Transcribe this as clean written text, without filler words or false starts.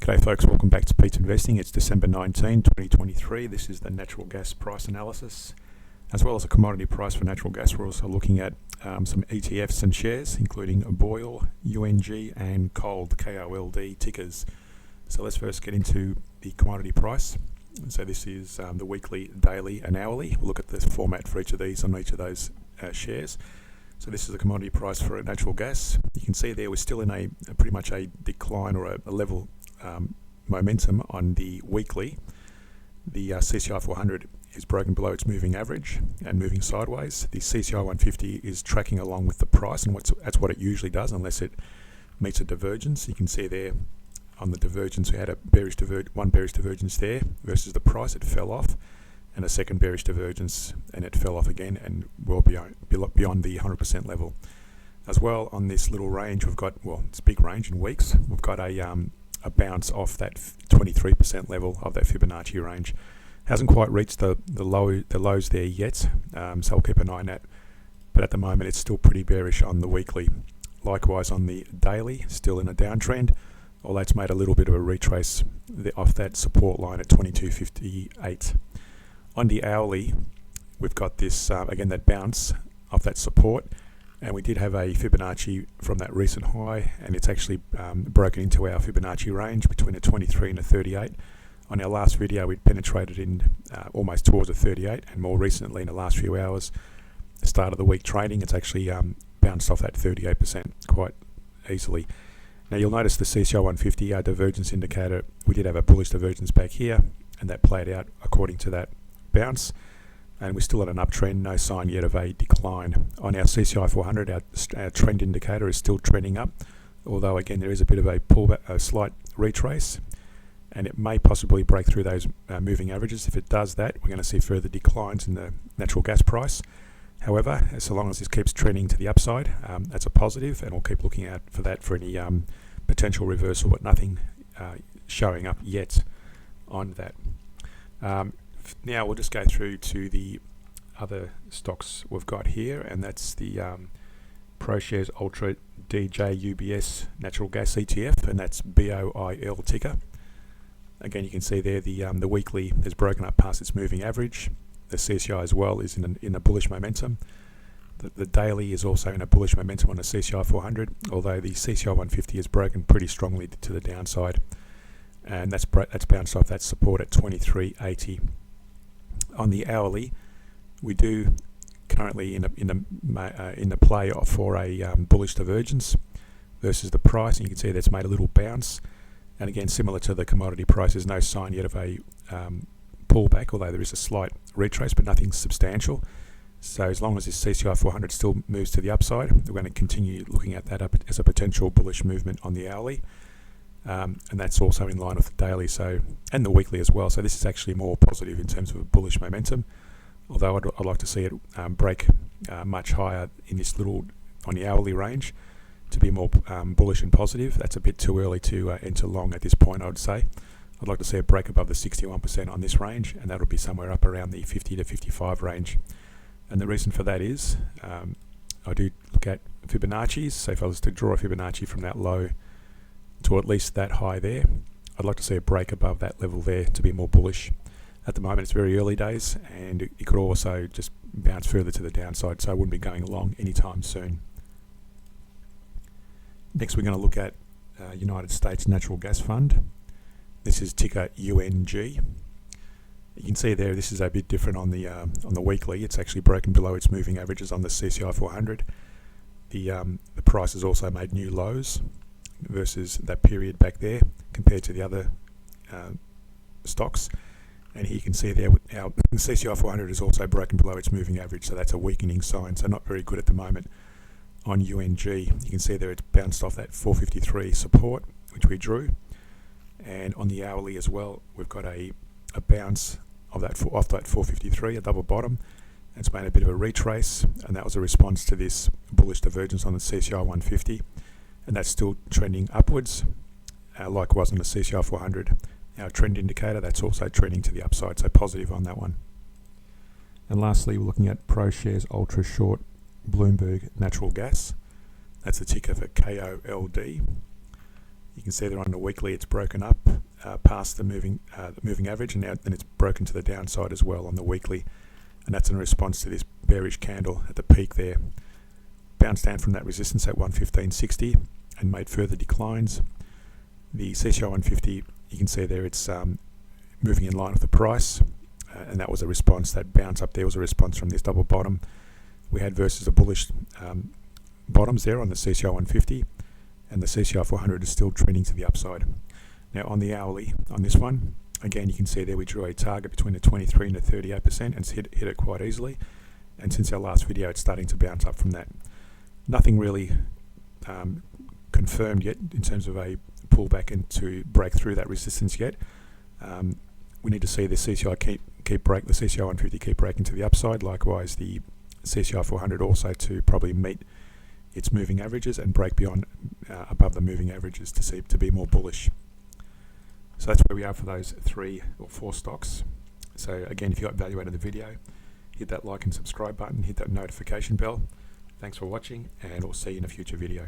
G'day folks, welcome back to Pete's Investing. It's December 19, 2023. This is the natural gas price analysis, as well as a commodity price for natural gas. We're also looking at some ETFs and shares, including Boyle, UNG and KOLD, KOLD tickers. So let's first get into the commodity price. So this is the weekly, daily and hourly. We'll look at the format for each of these on each of those shares. So this is the commodity price for natural gas. You can see there we're still in a pretty much a decline or a level momentum on the weekly. The CCI 400 is broken below its moving average and moving sideways. The CCI 150 is tracking along with the price, and that's what it usually does unless it meets a divergence. You can see there on the divergence we had one bearish divergence there versus the price. It fell off, and a second bearish divergence and it fell off again and well beyond the 100% level. As well, on this little range we've got, well, it's a big range in weeks, we've got a bounce off that 23% level of that Fibonacci range. Hasn't quite reached the lows there yet, so I'll keep an eye on that, but at the moment it's still pretty bearish on the weekly. Likewise on the daily, still in a downtrend, although it's made a little bit of a retrace off that support line at 22.58. On the hourly, we've got this, again, that bounce off that support, and we did have a Fibonacci from that recent high, and it's actually broken into our Fibonacci range between a 23 and a 38. On our last video, we penetrated in almost towards a 38, and more recently, in the last few hours, the start of the week trading, it's actually bounced off that 38% quite easily. Now you'll notice the CCI 150, our divergence indicator, we did have a bullish divergence back here, and that played out according to that bounce, and we're still at an uptrend, no sign yet of a decline. On our CCI 400, our trend indicator is still trending up, although again there is a bit of a pullback, a slight retrace, and it may possibly break through those moving averages. If it does that, we're going to see further declines in the natural gas price. However, so long as this keeps trending to the upside, that's a positive, and we'll keep looking out for that for any potential reversal, but nothing showing up yet on that. Now we'll just go through to the other stocks we've got here, and that's the ProShares Ultra DJ UBS Natural Gas ETF, and that's BOIL ticker. Again, you can see there the weekly has broken up past its moving average. The CCI as well is in a bullish momentum. The daily is also in a bullish momentum on the CCI 400, although the CCI 150 has broken pretty strongly to the downside, and that's bounced off that support at 23.80. On the hourly, we do currently in the play for a bullish divergence versus the price, and you can see that's made a little bounce. And again, similar to the commodity price, there's no sign yet of a pullback, although there is a slight retrace, but nothing substantial. So as long as this CCI 400 still moves to the upside, we're going to continue looking at that up as a potential bullish movement on the hourly. And that's also in line with the daily, and the weekly as well. So this is actually more positive in terms of a bullish momentum, although I'd like to see it break much higher in this on the hourly range to be more bullish and positive. That's a bit too early to enter long at this point, I would say. I'd like to see it break above the 61% on this range, and that'll be somewhere up around the 50 to 55 range. And the reason for that is I do look at Fibonacci's. So if I was to draw a Fibonacci from that low to at least that high there, I'd like to see a break above that level there to be more bullish. At the moment it's very early days, and it could also just bounce further to the downside, so I wouldn't be going along anytime soon. Next we're going to look at United States Natural Gas Fund. This is ticker UNG. You can see there this is a bit different on the weekly. It's actually broken below its moving averages on the CCI 400. The price has also made new lows versus that period back there compared to the other stocks, and here you can see there our CCI 400 is also broken below its moving average, so that's a weakening sign, so not very good at the moment on UNG. You can see there it's bounced off that 453 support which we drew, and on the hourly as well we've got a bounce of that off that 453, a double bottom. It's made a bit of a retrace, and that was a response to this bullish divergence on the CCI 150, and that's still trending upwards. Likewise on the CCI 400, our trend indicator, that's also trending to the upside, so positive on that one. And lastly, we're looking at ProShares Ultra Short Bloomberg Natural Gas. That's the ticker for KOLD. You can see there on the weekly it's broken up past the moving average, and now then it's broken to the downside as well on the weekly, and that's in response to this bearish candle at the peak there. Bounced down from that resistance at 115.60 and made further declines. The CCI 150, you can see there it's moving in line with the price, and that was a response. That bounce up there was a response from this double bottom we had versus the bullish bottoms there on the CCI 150, and the CCI 400 is still trending to the upside. Now on the hourly, on this one, again you can see there we drew a target between the 23 and the 38% and hit it quite easily, and since our last video it's starting to bounce up from that. Nothing really confirmed yet in terms of a pullback and to break through that resistance yet. We need to see the CCI keep break, the CCI 150 keep breaking to the upside. Likewise, the CCI 400 also to probably meet its moving averages and break beyond above the moving averages to be more bullish. So that's where we are for those 3 or 4 stocks. So again, if you got value out of the video, hit that like and subscribe button, hit that notification bell. Thanks for watching, and we'll see you in a future video.